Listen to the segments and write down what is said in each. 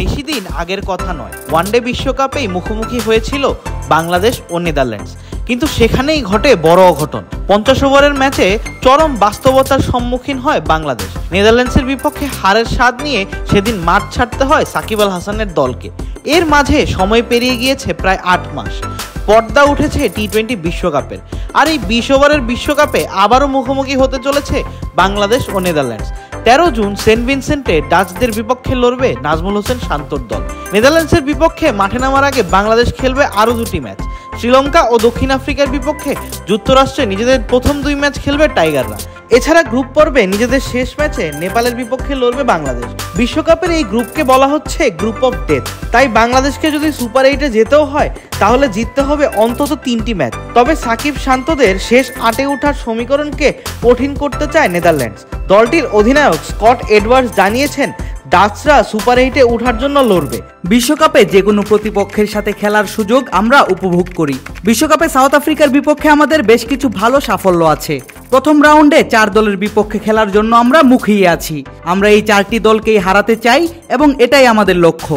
বেশি দিন আগের কথা নয়, ওয়ানডে বিশ্বকাপেই মুখোমুখি হয়েছিল বাংলাদেশ ও নেদারল্যান্ডস, কিন্তু সেখানেই ঘটে বড় অঘটন। 50 ওভারের ম্যাচে চরম বাস্তবতার সম্মুখীন হয় বাংলাদেশ। নেদারল্যান্ডসের বিপক্ষে হারের স্বাদ নিয়ে সেদিন মাঠ ছাড়তে হয় সাকিব আল হাসানের দলকে। এর মাঝে সময় পেরিয়ে গিয়েছে প্রায় 8 মাস। পর্দা উঠেছে টি-20 বিশ্বকাপের, আর এই 20 ওভারের বিশ্বকাপে আবারও মুখোমুখি হতে চলেছে বাংলাদেশ ও নেদারল্যান্ডস। 13 জুন সেন্ট ভিনসেন্টে ডাচদের বিপক্ষে লড়বে নাজমুল হোসেন শান্তর দল। নেদারল্যান্ডসের বিপক্ষে মাঠে নামার আগে বাংলাদেশ খেলবে আরও 2টি ম্যাচ। শ্রীলঙ্কা ও দক্ষিণ আফ্রিকার বিপক্ষে যুক্তরাষ্ট্রে নিজেদের প্রথম 2 ম্যাচ খেলবে টাইগাররা। এছাড়া গ্রুপ পর্বে নিজেদের শেষ ম্যাচে নেপালের বিপক্ষে লড়বে বাংলাদেশ। বিশ্বকাপের এই গ্রুপকে বলা হচ্ছে গ্রুপ অফ ডেথ। তাই বাংলাদেশকে যদি সুপার 8-এ যেতেও হয় তাহলে জিততে হবে অন্তত 3টি ম্যাচ। তবে সাকিব শান্তদের শেষ 8-এ ওঠার সমীকরণকে কঠিন করতে চায় নেদারল্যান্ডস। দলটির অধিনায়ক স্কট এডওয়ার্ডস জানিয়েছেন ডাচরা সুপার 8-এ ওঠার জন্য লড়বে। বিশ্বকাপে যে কোনো প্রতিপক্ষের সাথে খেলার সুযোগ আমরা উপভোগ করি। বিশ্বকাপে সাউথ আফ্রিকার বিপক্ষে আমাদের বেশ কিছু ভালো সাফল্য আছে। প্রথম রাউন্ডে 4 দলের বিপক্ষে খেলার জন্য আমরা মুখিয়ে আছি। আমরা এই 4টি দলকেই হারাতে চাই এবং এটাই আমাদের লক্ষ্য।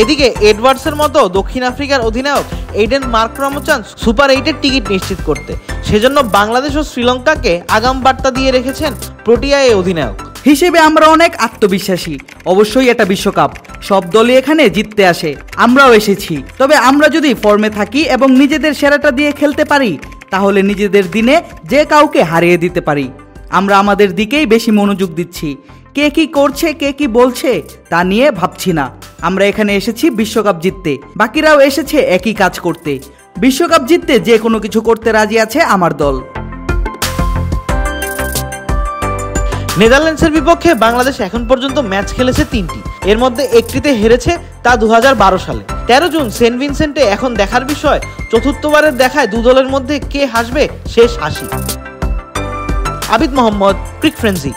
এদিকে এডওয়ার্ডসের মতো দক্ষিণ আফ্রিকার অধিনায়ক এইডেন মার্করামও চান সুপার 8-এর টিকিট নিশ্চিত করতে। সেজন্য বাংলাদেশ ও শ্রীলঙ্কাকে আগাম বার্তা দিয়ে রেখেছেন প্রোটিয়া এই অধিনায়ক হিসেবে আমরা অনেক আত্মবিশ্বাসী। অবশ্যই এটা বিশ্বকাপ, সব দলই এখানে জিততে আসে, আমরাও এসেছি। তবে আমরা যদি ফর্মে থাকি এবং নিজেদের সেরাটা দিয়ে খেলতে পারি তাহলে নিজেদের দিনে যে কাউকে হারিয়ে দিতে পারি। আমরা আমাদের দিকেই বেশি মনোযোগ দিচ্ছি। কে কি করছে, কে কি বলছে তা নিয়ে ভাবছি না। আমরা এখানে এসেছি বিশ্বকাপ জিততে, বাকিরাও এসেছে একই কাজ করতে। বিশ্বকাপ জিততে যে কোনো কিছু করতে রাজি আছে আমার দল। নেদারল্যান্ডসের বিপক্ষে বাংলাদেশ এখন পর্যন্ত ম্যাচ খেলেছে 3টি, এর মধ্যে একটিতে হেরেছে, তা 2012 সালে। 13 জুন সেন্ট ভিনসেন্টে এখন দেখার বিষয় চতুর্থবারের দেখায় 2 দলের মধ্যে কে হাসবে শেষ হাসি। আবিদ মোহাম্মদ, ক্রিক ফ্রেন্সি।